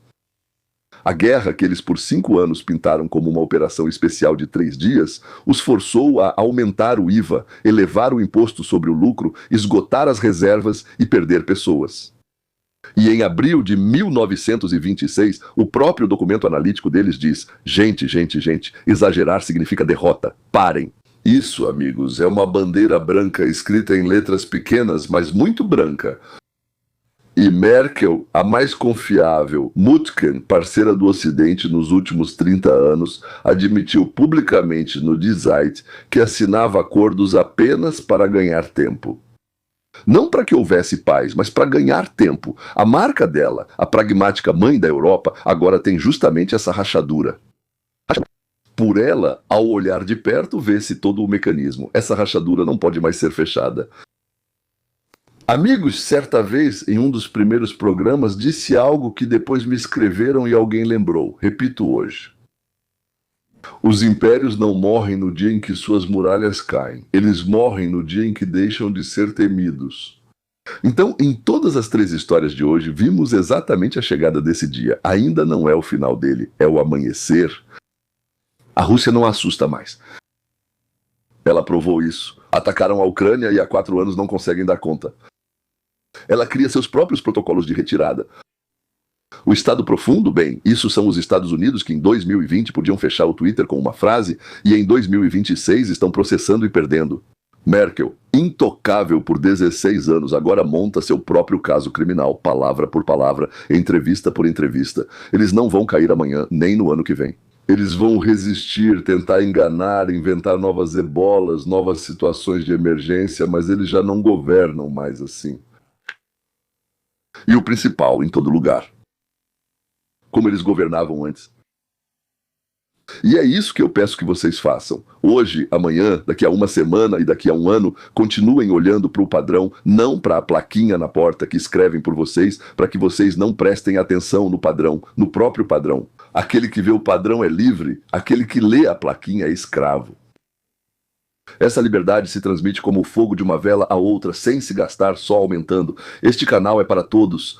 A guerra, que eles por 5 anos pintaram como uma operação especial de 3 dias, os forçou a aumentar o IVA, elevar o imposto sobre o lucro, esgotar as reservas e perder pessoas. E em abril de 1926, o próprio documento analítico deles diz: gente, exagerar significa derrota. Parem. Isso, amigos, é uma bandeira branca escrita em letras pequenas, mas muito branca. E Merkel, a mais confiável, Mutken, parceira do Ocidente nos últimos 30 anos, admitiu publicamente no Die Zeit que assinava acordos apenas para ganhar tempo. Não para que houvesse paz, mas para ganhar tempo. A marca dela, a pragmática mãe da Europa, agora tem justamente essa rachadura. Por ela, ao olhar de perto, vê-se todo o mecanismo. Essa rachadura não pode mais ser fechada. Amigos, certa vez, em um dos primeiros programas, disse algo que depois me escreveram e alguém lembrou. Repito hoje. Os impérios não morrem no dia em que suas muralhas caem. Eles morrem no dia em que deixam de ser temidos. Então, em todas as 3 histórias de hoje, vimos exatamente a chegada desse dia. Ainda não é o final dele, é o amanhecer. A Rússia não assusta mais. Ela provou isso. Atacaram a Ucrânia e há 4 anos não conseguem dar conta. Ela cria seus próprios protocolos de retirada. O Estado profundo, bem, isso são os Estados Unidos que em 2020 podiam fechar o Twitter com uma frase e em 2026 estão processando e perdendo. Merkel, intocável por 16 anos, agora monta seu próprio caso criminal, palavra por palavra, entrevista por entrevista. Eles não vão cair amanhã, nem no ano que vem. Eles vão resistir, tentar enganar, inventar novas ebolas, novas situações de emergência, mas eles já não governam mais assim. E o principal, em todo lugar. Como eles governavam antes. E é isso que eu peço que vocês façam. Hoje, amanhã, daqui a uma semana e daqui a um ano, continuem olhando para o padrão, não para a plaquinha na porta que escrevem por vocês, para que vocês não prestem atenção no padrão, no próprio padrão. Aquele que vê o padrão é livre, aquele que lê a plaquinha é escravo. Essa liberdade se transmite como o fogo de uma vela a outra, sem se gastar, só aumentando. Este canal é para todos.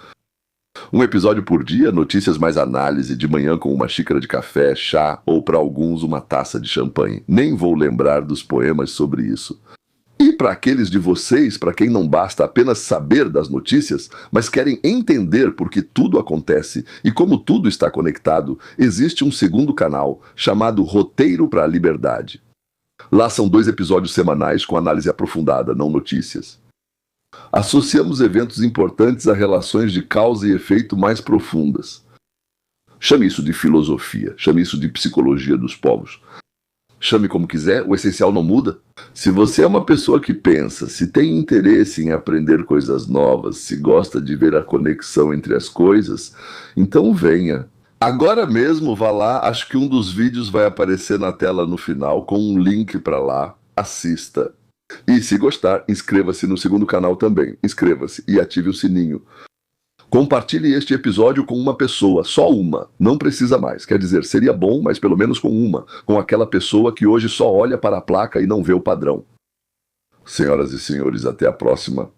Um episódio por dia, notícias mais análise, de manhã com uma xícara de café, chá ou para alguns uma taça de champanhe. Nem vou lembrar dos poemas sobre isso. E para aqueles de vocês, para quem não basta apenas saber das notícias, mas querem entender por que tudo acontece e como tudo está conectado, existe um segundo canal, chamado Roteiro para a Liberdade. Lá são 2 episódios semanais com análise aprofundada, não notícias. Associamos eventos importantes a relações de causa e efeito mais profundas. Chame isso de filosofia, chame isso de psicologia dos povos. Chame como quiser, o essencial não muda. Se você é uma pessoa que pensa, se tem interesse em aprender coisas novas, se gosta de ver a conexão entre as coisas, então venha. Agora mesmo vá lá, acho que um dos vídeos vai aparecer na tela no final com um link para lá, assista. E se gostar, inscreva-se no segundo canal também. Inscreva-se e ative o sininho. Compartilhe este episódio com uma pessoa, só uma, não precisa mais. Quer dizer, seria bom, mas pelo menos com uma, com aquela pessoa que hoje só olha para a placa e não vê o padrão. Senhoras e senhores, até a próxima.